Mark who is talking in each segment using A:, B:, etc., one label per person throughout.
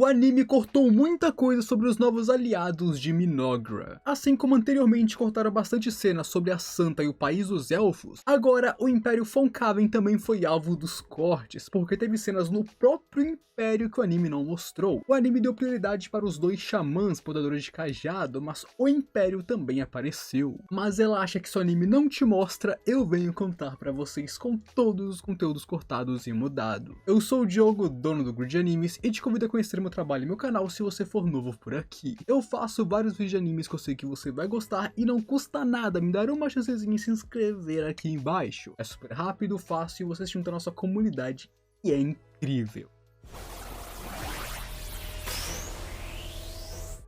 A: O anime cortou muita coisa sobre os novos aliados de Minogra. Assim como anteriormente cortaram bastante cenas sobre a Santa e o país dos elfos, agora o Império Fonkaven também foi alvo dos cortes, porque teve cenas no próprio Império que o anime não mostrou. O anime deu prioridade para os dois xamãs portadores de cajado, mas o Império também apareceu. Mas relaxa que se o anime não te mostra, eu venho contar pra vocês com todos os conteúdos cortados e mudados. Eu sou o Diogo, dono do Grid Animes, e te convido a conhecer meu trabalho e meu canal se você for novo por aqui. Eu faço vários vídeos de animes que eu sei que você vai gostar e não custa nada me dar uma chancezinha e se inscrever aqui embaixo. É super rápido, fácil e você se junta à nossa comunidade e é incrível.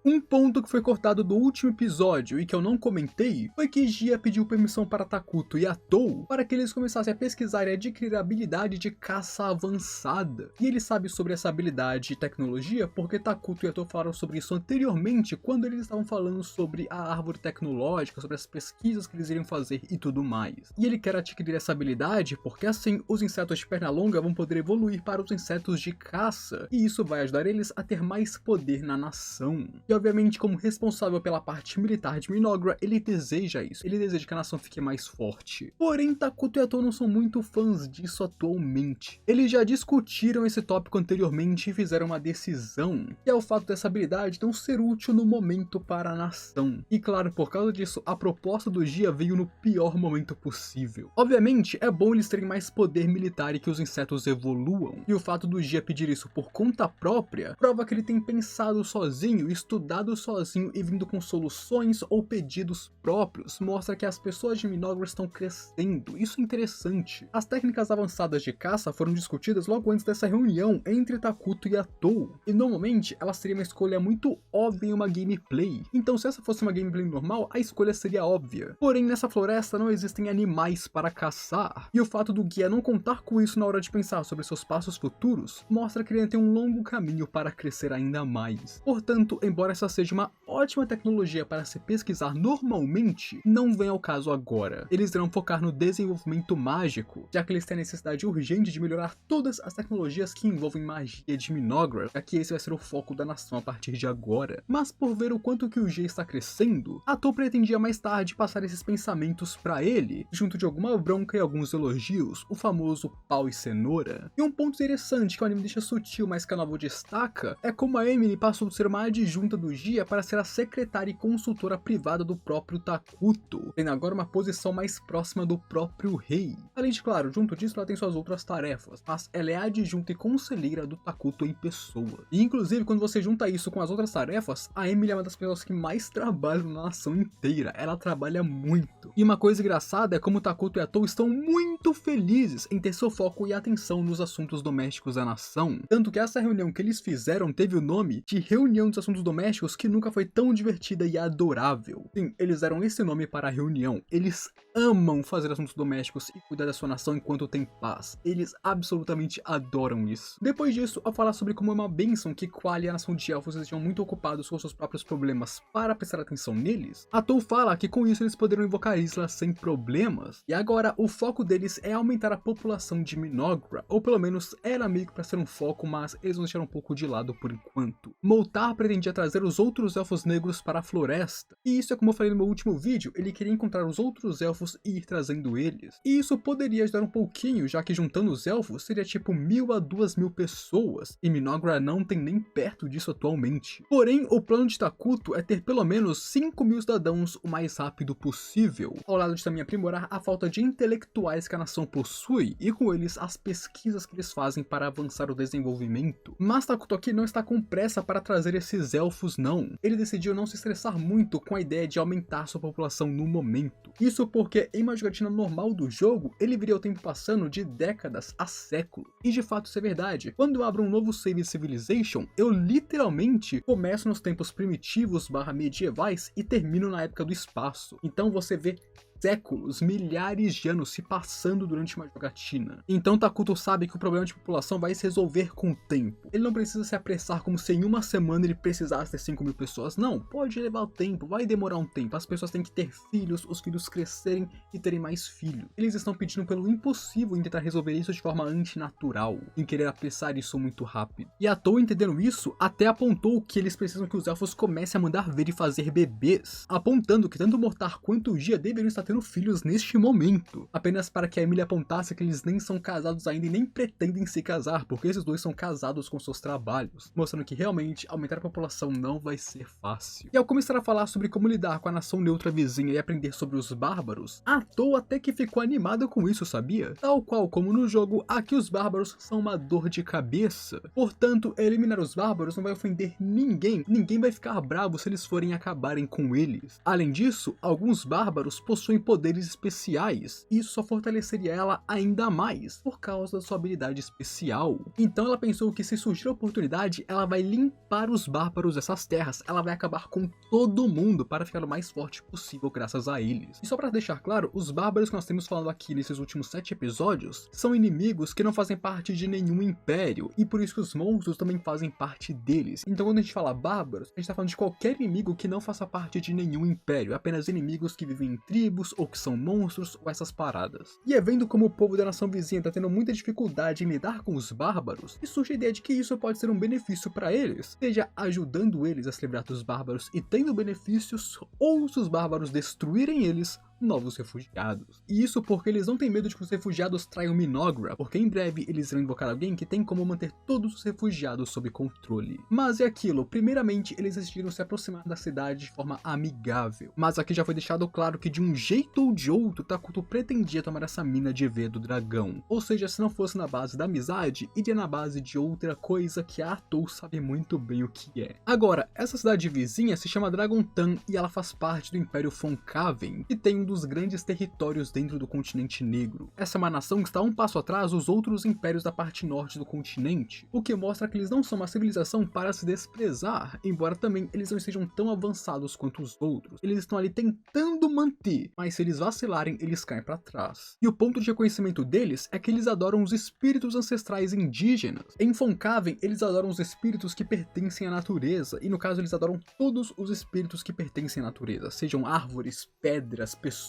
A: Um ponto que foi cortado do último episódio e que eu não comentei foi que Gia pediu permissão para Takuto e Atou para que eles começassem a pesquisar e adquirir a habilidade de caça avançada. E ele sabe sobre essa habilidade e tecnologia porque Takuto e Atou falaram sobre isso anteriormente quando eles estavam falando sobre a árvore tecnológica, sobre as pesquisas que eles iriam fazer e tudo mais. E ele quer adquirir essa habilidade porque assim os insetos de perna longa vão poder evoluir para os insetos de caça e isso vai ajudar eles a ter mais poder na nação. E obviamente, como responsável pela parte militar de Minogra, ele deseja isso. Ele deseja que a nação fique mais forte. Porém, Takuto e Atou não são muito fãs disso atualmente. Eles já discutiram esse tópico anteriormente e fizeram uma decisão, que é o fato dessa habilidade não ser útil no momento para a nação. E claro, por causa disso, a proposta do Gia veio no pior momento possível. Obviamente, é bom eles terem mais poder militar e que os insetos evoluam. E o fato do Gia pedir isso por conta própria, prova que ele tem pensado sozinho e estudado sozinho e vindo com soluções ou pedidos próprios, mostra que as pessoas de Minogra estão crescendo. Isso é interessante. As técnicas avançadas de caça foram discutidas logo antes dessa reunião entre Takuto e Atou, e normalmente elas seriam uma escolha muito óbvia em uma gameplay. Então se essa fosse uma gameplay normal, a escolha seria óbvia. Porém nessa floresta não existem animais para caçar, e o fato do guia não contar com isso na hora de pensar sobre seus passos futuros, mostra que ele tem um longo caminho para crescer ainda mais. Portanto, embora essa seja uma ótima tecnologia para se pesquisar normalmente, não vem ao caso agora. Eles irão focar no desenvolvimento mágico, já que eles têm a necessidade urgente de melhorar todas as tecnologias que envolvem magia de Minogra, já que esse vai ser o foco da nação a partir de agora. Mas por ver o quanto que o G está crescendo, Atou pretendia mais tarde passar esses pensamentos para ele, junto de alguma bronca e alguns elogios, o famoso pau e cenoura. E um ponto interessante que o anime deixa sutil, mas que a novel destaca, é como a Emily passou de ser uma adjunta do Gia para ser a secretária e consultora privada do próprio Takuto, tendo agora uma posição mais próxima do próprio rei. Além de, claro, junto disso ela tem suas outras tarefas, mas ela é adjunta e conselheira do Takuto em pessoa. E inclusive quando você junta isso com as outras tarefas, a Emily é uma das pessoas que mais trabalham na nação inteira, ela trabalha muito. E uma coisa engraçada é como Takuto e Atou estão muito felizes em ter seu foco e atenção nos assuntos domésticos da nação, tanto que essa reunião que eles fizeram teve o nome de Reunião dos Assuntos Domésticos que nunca foi tão divertida e adorável. Sim, eles deram esse nome para a reunião. Eles amam fazer assuntos domésticos e cuidar da sua nação enquanto tem paz. Eles absolutamente adoram isso. Depois disso, ao falar sobre como é uma bênção que Qualia e a nação de elfos estejam muito ocupados com seus próprios problemas para prestar atenção neles, Atou fala que com isso eles poderiam invocar Isla sem problemas. E agora o foco deles é aumentar a população de Minogra, ou pelo menos era meio que para ser um foco, mas eles vão deixar um pouco de lado por enquanto. Moltar pretendia trazer os outros elfos negros para a floresta. E isso é como eu falei no meu último vídeo, ele queria encontrar os outros elfos e ir trazendo eles. E isso poderia ajudar um pouquinho, já que juntando os elfos seria tipo 1000 a 2000 pessoas, e Minogra não tem nem perto disso atualmente. Porém, o plano de Takuto é ter pelo menos 5000 cidadãos o mais rápido possível, ao lado de também aprimorar a falta de intelectuais que a nação possui, e com eles as pesquisas que eles fazem para avançar o desenvolvimento. Mas Takuto aqui não está com pressa para trazer esses elfos não. Ele decidiu não se estressar muito com a ideia de aumentar sua população no momento. Isso porque em uma jogatina normal do jogo, ele viria o tempo passando de décadas a séculos. E de fato isso é verdade. Quando eu abro um novo save Civilization, eu literalmente começo nos tempos primitivos / medievais e termino na época do espaço. Então você vê séculos, milhares de anos se passando durante uma jogatina. Então Takuto sabe que o problema de população vai se resolver com o tempo. Ele não precisa se apressar como se em uma semana ele precisasse ter 5.000 pessoas. Não, pode levar tempo, vai demorar um tempo. As pessoas têm que ter filhos, os filhos crescerem e terem mais filhos. Eles estão pedindo pelo impossível em tentar resolver isso de forma antinatural, em querer apressar isso muito rápido. E à toa entendendo isso, até apontou que eles precisam que os elfos comecem a mandar ver e fazer bebês, apontando que tanto Mortar quanto o Gia deveriam estar tendo filhos neste momento, apenas para que a Emily apontasse que eles nem são casados ainda e nem pretendem se casar, porque esses dois são casados com seus trabalhos, mostrando que realmente aumentar a população não vai ser fácil. E ao começar a falar sobre como lidar com a nação neutra vizinha e aprender sobre os bárbaros, à toa até que ficou animado com isso, sabia? Tal qual como no jogo, aqui os bárbaros são uma dor de cabeça. Portanto, eliminar os bárbaros não vai ofender ninguém, ninguém vai ficar bravo se eles forem acabarem com eles. Além disso, alguns bárbaros possuem poderes especiais, e isso só fortaleceria ela ainda mais, por causa da sua habilidade especial. Então ela pensou que se surgir a oportunidade, ela vai limpar os bárbaros dessas terras, ela vai acabar com todo mundo para ficar o mais forte possível graças a eles. E só para deixar claro, os bárbaros que nós temos falando aqui nesses últimos 7 episódios, são inimigos que não fazem parte de nenhum império, e por isso que os monstros também fazem parte deles. Então quando a gente fala bárbaros, a gente tá falando de qualquer inimigo que não faça parte de nenhum império, apenas inimigos que vivem em tribos, ou que são monstros, ou essas paradas. E é vendo como o povo da nação vizinha tá tendo muita dificuldade em lidar com os bárbaros, e surge a ideia de que isso pode ser um benefício para eles, seja ajudando eles a se livrar dos bárbaros e tendo benefícios, ou se os bárbaros destruírem eles, novos refugiados. E isso porque eles não têm medo de que os refugiados traiam Minogra, porque em breve eles irão invocar alguém que tem como manter todos os refugiados sob controle. Mas é aquilo, primeiramente eles decidiram se aproximar da cidade de forma amigável. Mas aqui já foi deixado claro que de um jeito ou de outro, Takuto pretendia tomar essa mina de V do dragão. Ou seja, se não fosse na base da amizade, iria na base de outra coisa que a Atou sabe muito bem o que é. Agora, essa cidade vizinha se chama Dragontan e ela faz parte do Império Fonkaven, que tem um dos grandes territórios dentro do continente negro. Essa é uma nação que está um passo atrás dos outros impérios da parte norte do continente, o que mostra que eles não são uma civilização para se desprezar, embora também eles não estejam tão avançados quanto os outros. Eles estão ali tentando manter, mas se eles vacilarem, eles caem para trás. E o ponto de reconhecimento deles é que eles adoram os espíritos ancestrais indígenas. Em Fonkaven, eles adoram os espíritos que pertencem à natureza, e no caso eles adoram todos os espíritos que pertencem à natureza, sejam árvores, pedras, pessoas,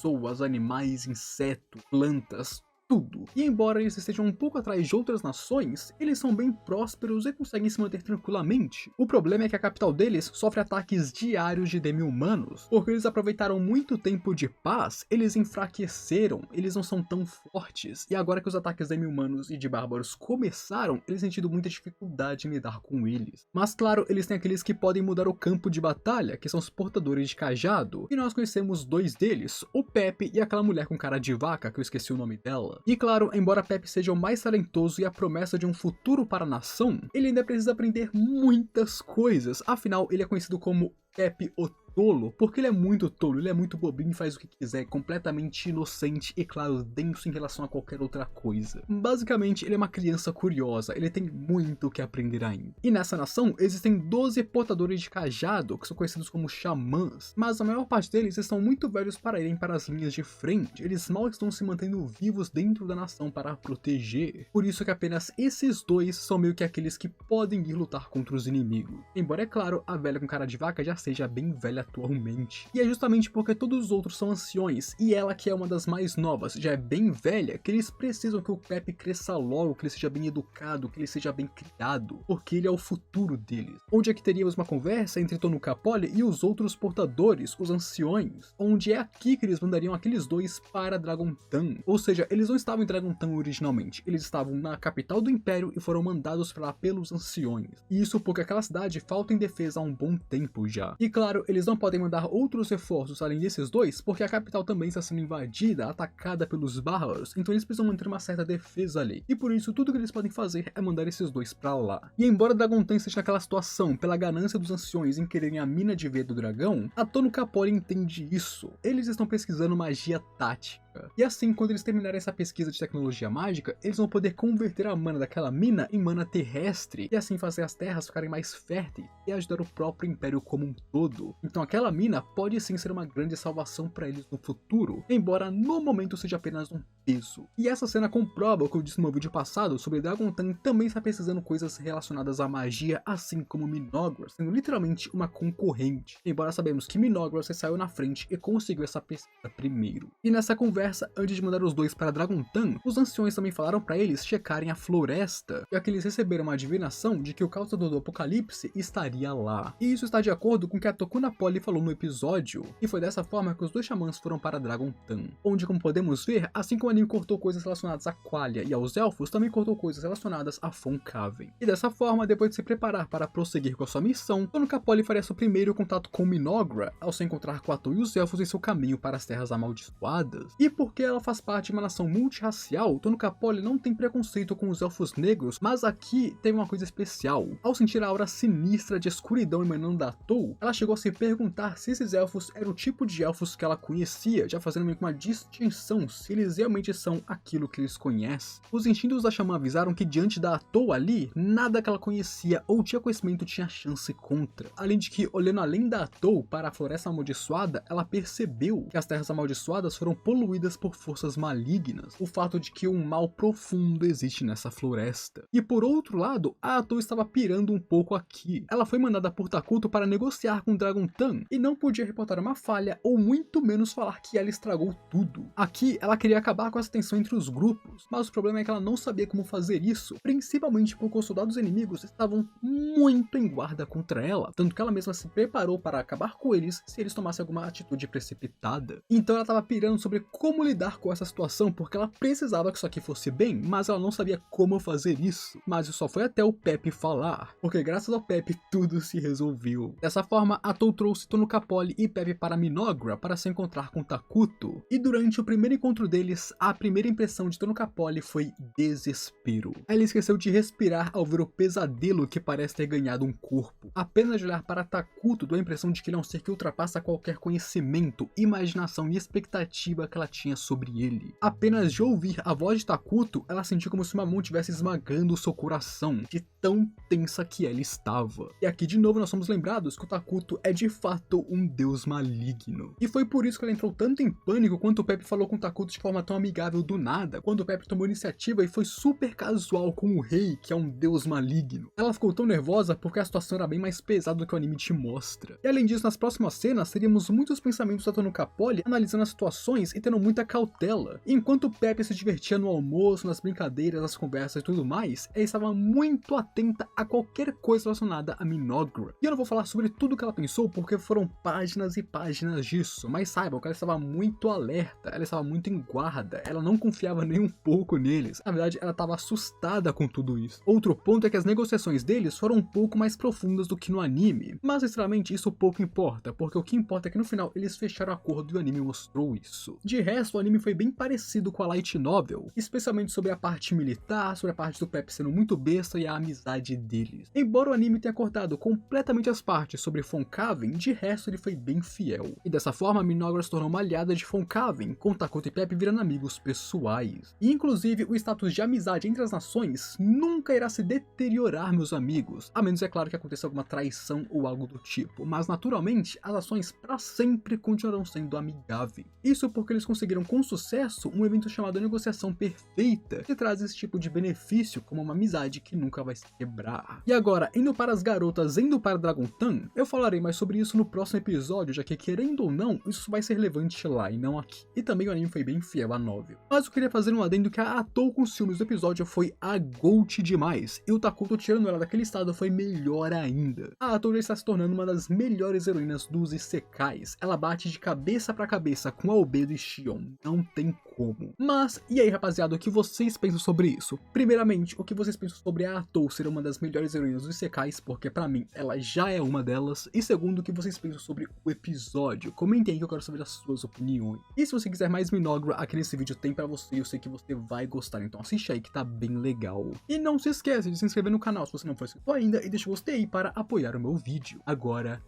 A: animais, insetos, plantas, tudo. E embora eles estejam um pouco atrás de outras nações, eles são bem prósperos e conseguem se manter tranquilamente. O problema é que a capital deles sofre ataques diários de demi-humanos, porque eles aproveitaram muito tempo de paz, eles enfraqueceram, eles não são tão fortes, e agora que os ataques demi-humanos e de bárbaros começaram, eles têm tido muita dificuldade em lidar com eles. Mas claro, eles têm aqueles que podem mudar o campo de batalha, que são os portadores de cajado, e nós conhecemos 2 deles, o Pepe e aquela mulher com cara de vaca, que eu esqueci o nome dela. E claro, embora Pepe seja o mais talentoso e a promessa de um futuro para a nação, ele ainda precisa aprender muitas coisas, afinal ele é conhecido como Pepe o Tolo, porque ele é muito tolo, ele é muito bobinho e faz o que quiser, completamente inocente e claro, denso em relação a qualquer outra coisa. Basicamente, ele é uma criança curiosa, ele tem muito o que aprender ainda. E nessa nação, existem 12 portadores de cajado, que são conhecidos como xamãs, mas a maior parte deles estão muito velhos para irem para as linhas de frente, eles mal estão se mantendo vivos dentro da nação para a proteger. Por isso que apenas esses 2 são meio que aqueles que podem ir lutar contra os inimigos. Embora, é claro, a velha com cara de vaca já seja bem velha atualmente. E é justamente porque todos os outros são anciões, e ela, que é uma das mais novas, já é bem velha, que eles precisam que o Pepe cresça logo, que ele seja bem educado, que ele seja bem criado, porque ele é o futuro deles. Onde é que teríamos uma conversa entre Tonuka Poli e os outros portadores, os anciões, onde é aqui que eles mandariam aqueles 2 para Dragontan. Ou seja, eles não estavam em Dragontan originalmente, eles estavam na capital do Império e foram mandados para lá pelos anciões. E isso porque aquela cidade falta em defesa há um bom tempo já. E claro, eles não podem mandar outros reforços além desses 2, porque a capital também está sendo invadida, atacada pelos bárbaros, então eles precisam manter uma certa defesa ali. E por isso, tudo que eles podem fazer é mandar esses 2 pra lá. E embora Dragontan esteja naquela situação, pela ganância dos anciões em quererem a mina de V do dragão, a Tonuka Poli entende isso. Eles estão pesquisando magia tática. época. E assim, quando eles terminarem essa pesquisa de tecnologia mágica, eles vão poder converter a mana daquela mina em mana terrestre, e assim fazer as terras ficarem mais férteis e ajudar o próprio Império como um todo. Então aquela mina pode sim ser uma grande salvação para eles no futuro, embora no momento seja apenas um peso. E essa cena comprova o que eu disse no meu vídeo passado sobre Dragontan também está pesquisando coisas relacionadas à magia, assim como Minogross, sendo literalmente uma concorrente, embora sabemos que Minogross saiu na frente e conseguiu essa pesquisa primeiro. E nessa conversa, antes de mandar os dois para Dragontan, os anciões também falaram para eles checarem a floresta, já que eles receberam uma adivinação de que o causador do apocalipse estaria lá. E isso está de acordo com o que a Tokuna Poli falou no episódio, e foi dessa forma que os dois xamãs foram para Dragontan, onde, como podemos ver, assim como o anime cortou coisas relacionadas a Qualia e aos elfos, também cortou coisas relacionadas a Von Caven. E dessa forma, depois de se preparar para prosseguir com a sua missão, Tonoka Poli faria seu primeiro contato com Minogra ao se encontrar com Atou e os elfos em seu caminho para as Terras Amaldiçoadas. E porque ela faz parte de uma nação multirracial, Tonoka Poli não tem preconceito com os elfos negros, mas aqui tem uma coisa especial. Ao sentir a aura sinistra de escuridão emanando da Atou, ela chegou a se perguntar se esses elfos eram o tipo de elfos que ela conhecia, já fazendo meio que uma distinção se eles realmente são aquilo que eles conhecem. Os instintos da Xamã avisaram que diante da Atou ali, nada que ela conhecia ou tinha conhecimento tinha chance contra. Além de que, olhando além da Atou para a Floresta Amaldiçoada, ela percebeu que as Terras Amaldiçoadas foram poluídas por forças malignas, o fato de que um mal profundo existe nessa floresta. E por outro lado, a Atou estava pirando um pouco aqui. Ela foi mandada por Takuto para negociar com Dragontan e não podia reportar uma falha ou muito menos falar que ela estragou tudo. Aqui, ela queria acabar com essa tensão entre os grupos, mas o problema é que ela não sabia como fazer isso, principalmente porque os soldados inimigos estavam muito em guarda contra ela, tanto que ela mesma se preparou para acabar com eles se eles tomassem alguma atitude precipitada. Então ela estava pirando sobre como lidar com essa situação, porque ela precisava que isso aqui fosse bem, mas ela não sabia como fazer isso. Mas isso só foi até o Pepe falar, porque graças ao Pepe tudo se resolveu. Dessa forma, Atou trouxe Tonoka Poli e Pepe para Minogra para se encontrar com Takuto, e durante o primeiro encontro deles, a primeira impressão de Tonoka Poli foi desespero. Ela esqueceu de respirar ao ver o pesadelo que parece ter ganhado um corpo. Apenas de olhar para Takuto deu a impressão de que ele é um ser que ultrapassa qualquer conhecimento, imaginação e expectativa que ela tinha sobre ele. Apenas de ouvir a voz de Takuto, ela sentiu como se uma mão estivesse esmagando o seu coração, de tão tensa que ela estava. E aqui de novo nós somos lembrados que o Takuto é de fato um deus maligno. E foi por isso que ela entrou tanto em pânico quando o Pepe falou com o Takuto de forma tão amigável do nada, quando o Pepe tomou iniciativa e foi super casual com o rei, que é um deus maligno. Ela ficou tão nervosa porque a situação era bem mais pesada do que o anime te mostra. E além disso, nas próximas cenas, teríamos muitos pensamentos da Tonoka Poli analisando as situações e tendo muita cautela. Enquanto o Pepe se divertia no almoço, nas brincadeiras, nas conversas e tudo mais, ela estava muito atenta a qualquer coisa relacionada a Minogra. E eu não vou falar sobre tudo que ela pensou porque foram páginas e páginas disso, mas saibam que ela estava muito alerta, ela estava muito em guarda, ela não confiava nem um pouco neles. Na verdade, ela estava assustada com tudo isso. Outro ponto é que as negociações deles foram um pouco mais profundas do que no anime, mas sinceramente isso pouco importa, porque o que importa é que no final eles fecharam o acordo e o anime mostrou isso. De resto, o anime foi bem parecido com a light novel, especialmente sobre a parte militar, sobre a parte do Pepe sendo muito besta e a amizade deles. Embora o anime tenha cortado completamente as partes sobre Von Caven, de resto ele foi bem fiel. E dessa forma, Minogra se tornou uma aliada de Von Caven, com Takuto e Pepe virando amigos pessoais. E inclusive, o status de amizade entre as nações nunca irá se deteriorar, meus amigos, a menos é claro que aconteça alguma traição ou algo do tipo, mas naturalmente, as ações para sempre continuarão sendo amigáveis. Isso porque eles conseguiram com sucesso um evento chamado Negociação Perfeita, que traz esse tipo de benefício como uma amizade que nunca vai se quebrar. E agora, indo para as garotas, indo para Dragontan, eu falarei mais sobre isso no próximo episódio, já que querendo ou não, isso vai ser relevante lá e não aqui. E também o anime foi bem fiel à novel. Mas eu queria fazer um adendo que a Atou com os filmes do episódio foi a GOAT demais, e o Takuto tirando ela daquele estado foi melhor ainda. A Atou já está se tornando uma das melhores heroínas dos isekais. Ela bate de cabeça pra cabeça com Albedo e Shion, não tem como. Mas, e aí rapaziada, o que vocês pensam sobre isso? Primeiramente, o que vocês pensam sobre a Atou ser uma das melhores heroínas dos isekais, porque pra mim ela já é uma delas. E segundo, o que vocês pensam sobre o episódio? Comentem aí que eu quero saber as suas opiniões. E se você quiser mais Minogra, aqui nesse vídeo tem pra você, eu sei que você vai gostar, então assiste aí que tá bem legal. E não se esqueça de se inscrever no canal se você não for inscrito ainda e deixa o gostei aí para apoiar o meu vídeo. Agora,